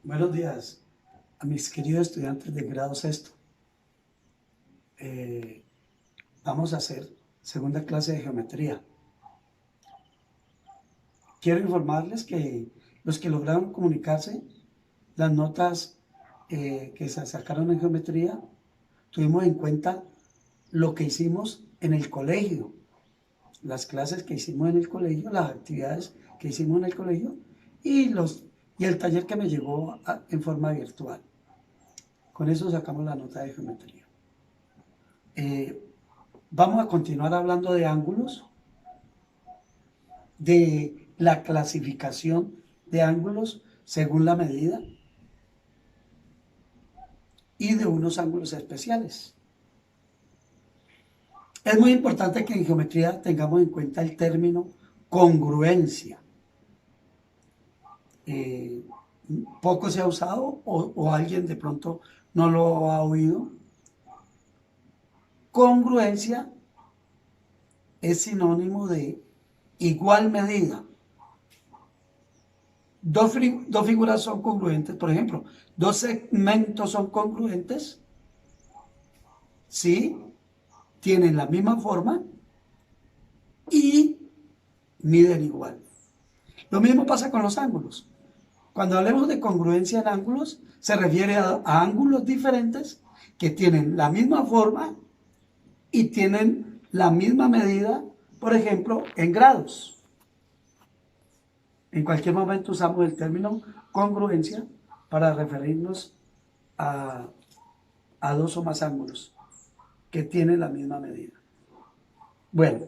Buenos días a mis queridos estudiantes de grado sexto. Vamos a hacer segunda clase de geometría. Quiero informarles que los que lograron comunicarse, las notas que se sacaron en geometría, tuvimos en cuenta lo que hicimos en el colegio, las clases que hicimos en el colegio, las actividades que hicimos en el colegio y el taller que me llegó en forma virtual. Con eso sacamos la nota de geometría. Vamos a continuar hablando de ángulos, de la clasificación de ángulos según la medida y de unos ángulos especiales. Es muy importante que en geometría tengamos en cuenta el término congruencia. Poco se ha usado o alguien de pronto no lo ha oído. Congruencia es sinónimo de igual medida. Dos figuras son congruentes, por ejemplo, dos segmentos son congruentes si tienen la misma forma y miden igual. Lo mismo pasa con los ángulos. Cuando hablemos de congruencia en ángulos, se refiere a ángulos diferentes que tienen la misma forma y tienen la misma medida, por ejemplo, en grados. En cualquier momento usamos el término congruencia para referirnos a dos o más ángulos que tienen la misma medida. Bueno,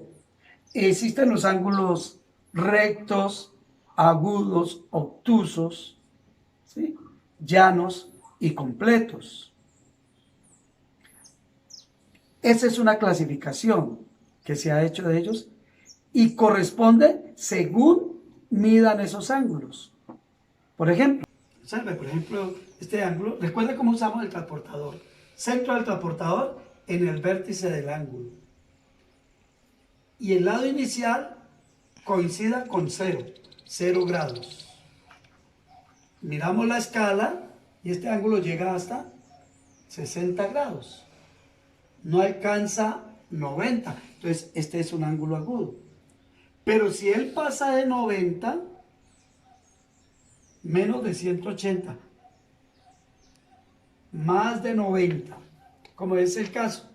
existen los ángulos rectos, agudos, obtusos, ¿sí?, llanos y completos. Esa es una clasificación que se ha hecho de ellos y corresponde según midan esos ángulos. Por ejemplo, observe, por ejemplo, este ángulo, recuerda cómo usamos el transportador. Centro del transportador en el vértice del ángulo. Y el lado inicial coincida con 0 grados. Miramos la escala y este ángulo llega hasta 60 grados. No alcanza 90. Entonces, este es un ángulo agudo. Pero si él pasa de 90, menos de 180, más de 90, como es el caso,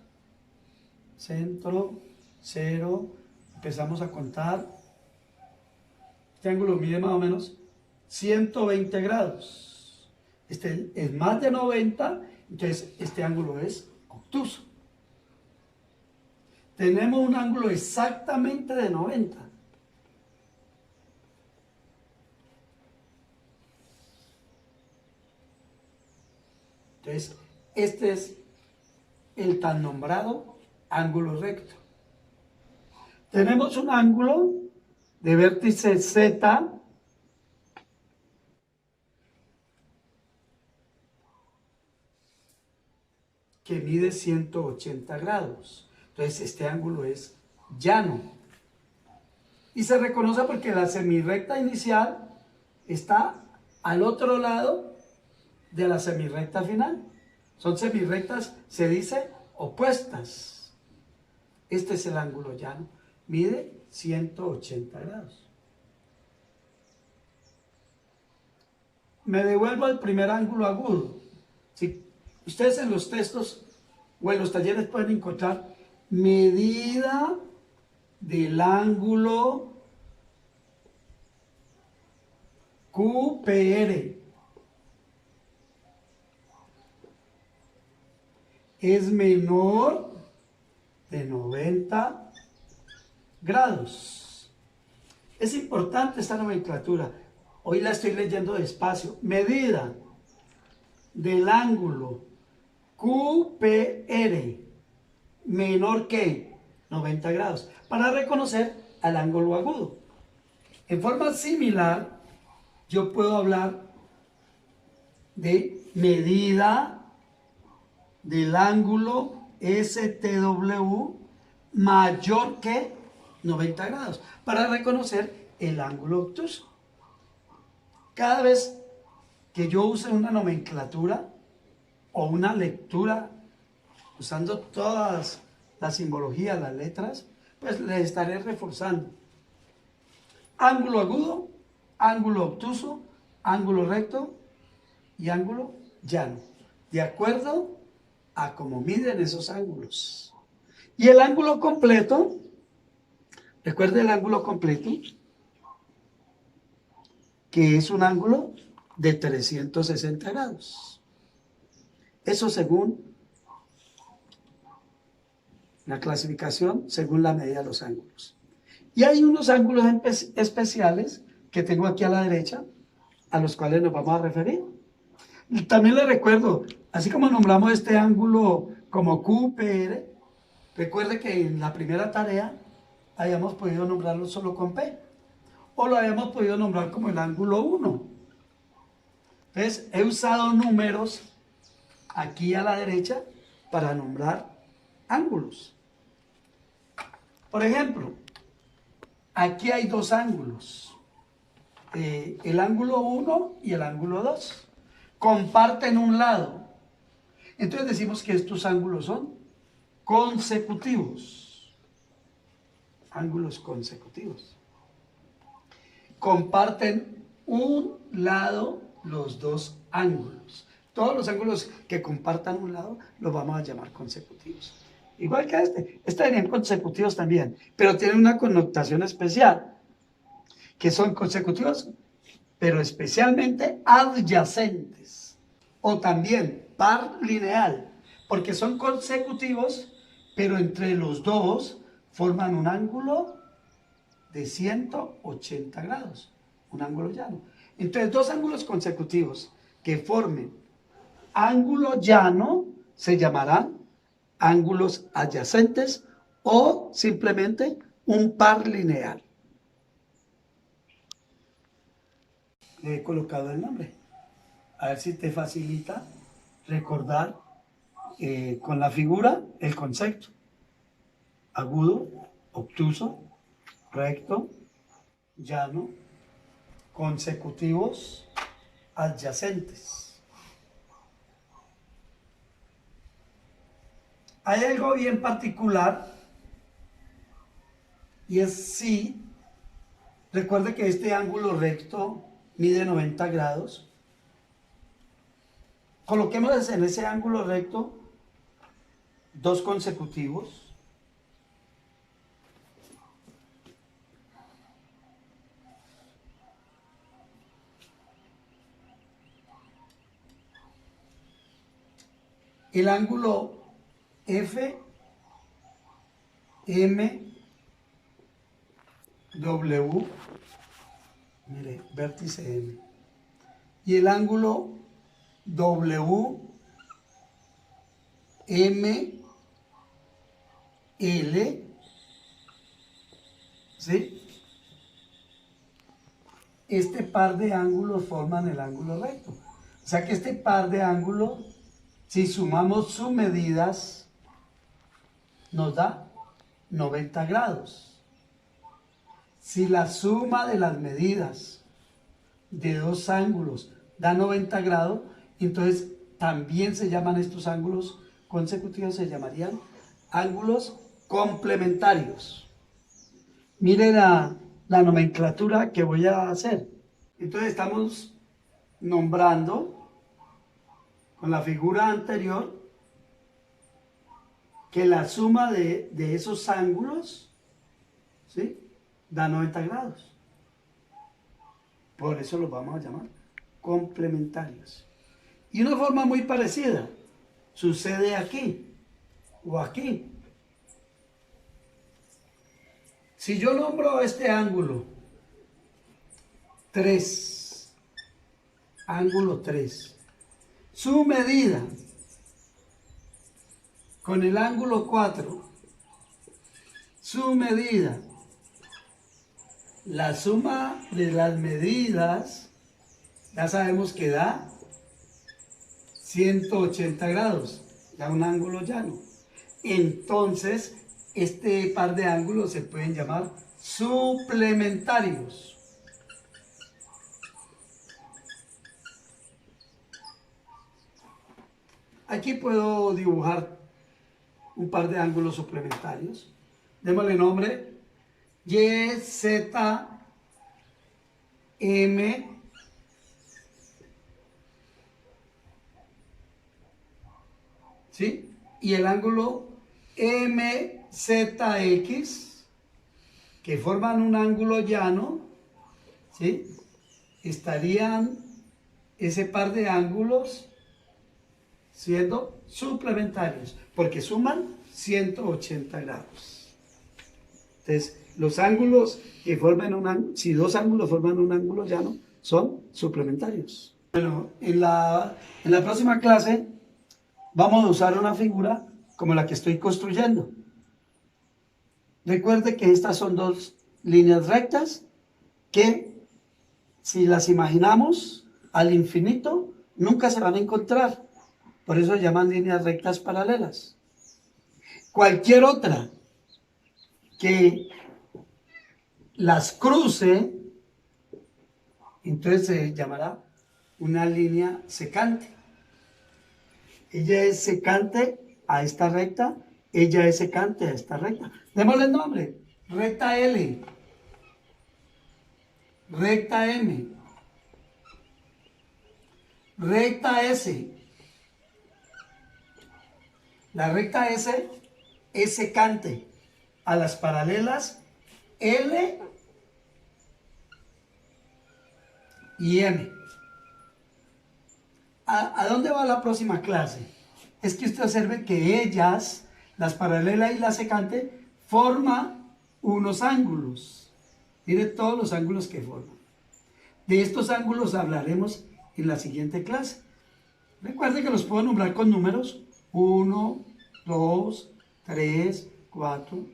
centro, 0, empezamos a contar, este ángulo mide más o menos 120 grados, este es más de 90, entonces este ángulo es obtuso. Tenemos un ángulo exactamente de 90. Entonces, este es el tan nombrado ángulo recto. Tenemos un ángulo de vértice Z que mide 180 grados. Entonces, este ángulo es llano. Y se reconoce porque la semirrecta inicial está al otro lado de la semirrecta final. Son semirrectas, se dice, opuestas. Este es el ángulo llano. Mide 180 grados. Me devuelvo al primer ángulo agudo. Si ustedes en los textos o en los talleres pueden encontrar medida del ángulo QPR. Es menor de 90 grados. Es importante esta nomenclatura. Hoy la estoy leyendo despacio. Medida del ángulo QPR menor que 90 grados para reconocer al ángulo agudo. En forma similar, yo puedo hablar de medida del ángulo STW mayor que 90 grados para reconocer el ángulo obtuso. Cada vez que yo use una nomenclatura o una lectura usando todas las simbologías, las letras, pues les estaré reforzando. Ángulo agudo, ángulo obtuso, ángulo recto y ángulo llano, de acuerdo a cómo miden esos ángulos. Y el ángulo completo, recuerde el ángulo completo, que es un ángulo de 360 grados. Eso según la clasificación, según la medida de los ángulos. Y hay unos ángulos especiales que tengo aquí a la derecha, a los cuales nos vamos a referir. Y también les recuerdo, así como nombramos este ángulo como QPR, recuerde que en la primera tarea habíamos podido nombrarlo solo con P, o lo habíamos podido nombrar como el ángulo 1. Entonces, he usado números aquí a la derecha para nombrar ángulos. Por ejemplo, aquí hay dos ángulos, el ángulo 1 y el ángulo 2. Comparten un lado. Entonces decimos que estos ángulos son consecutivos. Ángulos consecutivos. Comparten un lado los dos ángulos. Todos los ángulos que compartan un lado los vamos a llamar consecutivos. Igual que este serían consecutivos también, pero tienen una connotación especial, que son consecutivos, pero especialmente adyacentes, o también par lineal, porque son consecutivos, pero entre los dos forman un ángulo de 180 grados, un ángulo llano. Entonces, dos ángulos consecutivos que formen ángulo llano se llamarán ángulos adyacentes o simplemente un par lineal. Le he colocado el nombre. A ver si te facilita recordar con la figura el concepto. Agudo, obtuso, recto, llano, consecutivos, adyacentes. Hay algo bien particular y es si, recuerde que este ángulo recto mide 90 grados. Coloquemos en ese ángulo recto dos consecutivos. El ángulo F, M, W, mire, vértice M, y el ángulo W, M, L, ¿sí? Este par de ángulos forman el ángulo recto. O sea que este par de ángulos, si sumamos sus medidas, nos da 90 grados. Si la suma de las medidas de dos ángulos da 90 grados, entonces también se llaman estos ángulos consecutivos, se llamarían ángulos complementarios. Miren la nomenclatura que voy a hacer. Entonces estamos nombrando con la figura anterior que la suma de esos ángulos, ¿sí?, da 90 grados. Por eso los vamos a llamar complementarios. Y una forma muy parecida sucede aquí o aquí. Si yo nombro este ángulo 3, ángulo 3, su medida con el ángulo 4, su medida, la suma de las medidas, ya sabemos que da 180 grados, da un ángulo llano. Entonces, este par de ángulos se pueden llamar suplementarios. Aquí puedo dibujar un par de ángulos suplementarios. Démosle nombre Y, Z, M, ¿sí? Y el ángulo MZX, que forman un ángulo llano, ¿sí? Estarían ese par de ángulos siendo suplementarios, porque suman 180 grados. Entonces, los ángulos que forman si dos ángulos forman un ángulo llano, son suplementarios. Bueno, en la próxima clase vamos a usar una figura como la que estoy construyendo. Recuerde que estas son dos líneas rectas que, si las imaginamos al infinito, nunca se van a encontrar. Por eso se llaman líneas rectas paralelas. Cualquier otra que las cruce, entonces se llamará una línea secante. Ella es secante a esta recta, ella es secante a esta recta. Démosle el nombre: recta L, recta M, recta S. La recta S es secante a las paralelas L y M. ¿A dónde va la próxima clase? Es que usted observe que ellas, las paralelas y la secante, forman unos ángulos. Mire todos los ángulos que forman. De estos ángulos hablaremos en la siguiente clase. Recuerde que los puedo nombrar con números: 1, 2, 3, 4,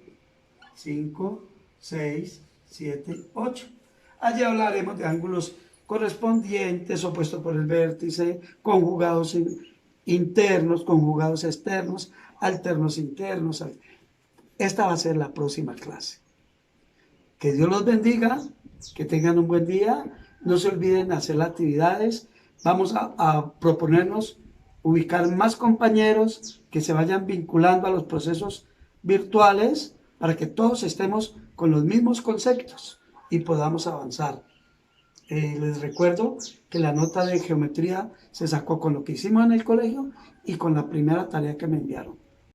5, 6, 7, 8. Allí hablaremos de ángulos correspondientes, opuestos por el vértice, conjugados internos, conjugados externos, alternos internos. Esta va a ser la próxima clase. Que Dios los bendiga, que tengan un buen día. No se olviden hacer las actividades. Vamos a proponernos ubicar más compañeros que se vayan vinculando a los procesos virtuales para que todos estemos con los mismos conceptos y podamos avanzar. Les recuerdo que la nota de geometría se sacó con lo que hicimos en el colegio y con la primera tarea que me enviaron.